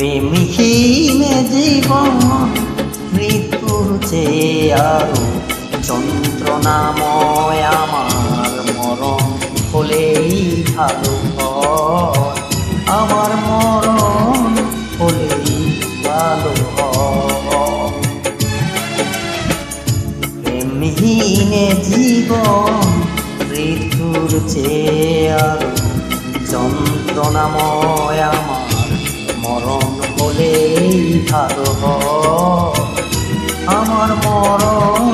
প্রেমহীন জীবন মৃত্যুর চেয়ে আরো যন্ত্রণাময় আমার মরণ হলেই ভালো হয়, আমার মরণ হলেই ভালো হয়। প্রেমহীন জীবন মৃত্যুর চেয়ে আরো যন্ত্রণাময় আমার মরণ হলেই ভালো হয়, আমার মরণ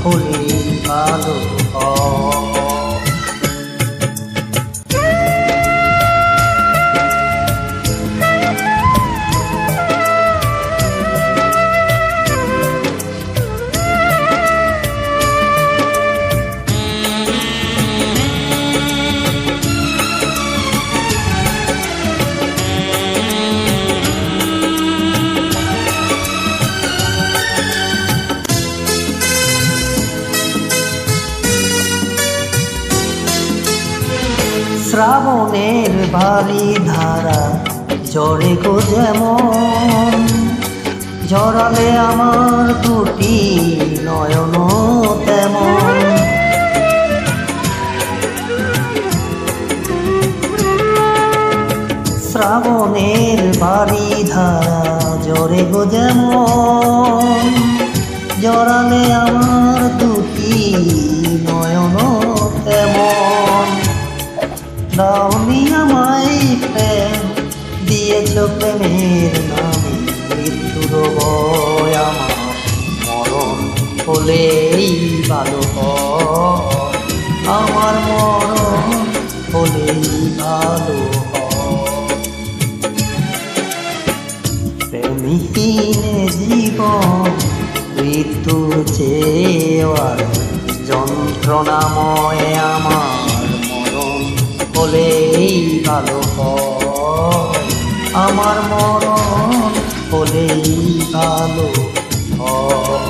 হলেই ভালো হয়। শ্রাবণের ভারী ধারা ঝরে গো যেমন, ঝরালে আমার দুটি নয়ন তেমন। শ্রাবণের ভারী ধারা ঝরে গো যেমন, ঝরালে আমার দুটি নয়ন তেমন। দাওনি আমায় প্রেম দিয়েছ প্রেমের নামে, মৃত্যুর ভয় আমার মরণ হলেই ভালো হয়, আমার মরণ হলেই ভালো হয়। প্রেমহীন জীবন মৃত্যুর চেয়ে যন্ত্রণাময় আমার মরণ হলেই ভালো হয়, আমার মরণ হলেই ভালো হয়।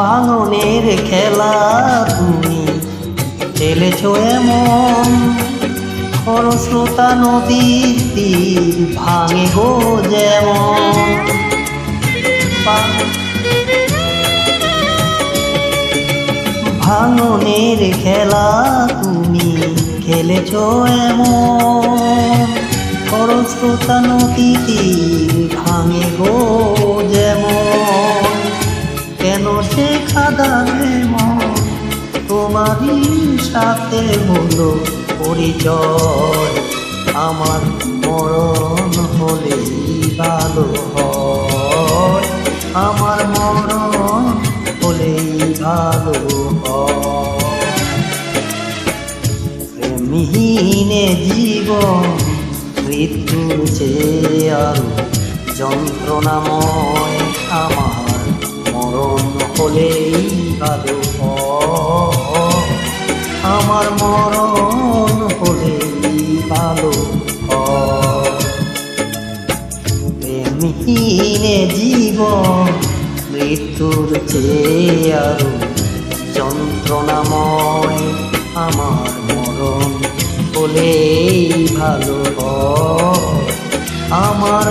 ভাঙনের খেলা তুমি খেলেছ এমন, খরস্রোতা নদীর তীর ভাঙে গো যেমন। ভাঙনের খেলা তুমি খেলেছ এমন, খরস্রোতা নদীর তীর ভাঙে গো যেমন। কেন সে খাদানে মন তোমারই সাথে হলো পরিচয়, আমার মরণ হলেই ভালো হয়, আমার মরণ হলেই ভালো হয়। প্রেমহীন জীবন মৃত্যুর চেয়ে আরো যন্ত্রণাময় আমার মরণ হলেই ভালো হয়, আমার মরণ হলেই ভালো হয়। প্রেমহীন জীবন মৃত্যুর চেয়ে আরো যন্ত্রণাময় আমার মরণ হলেই ভালো হয়, আমার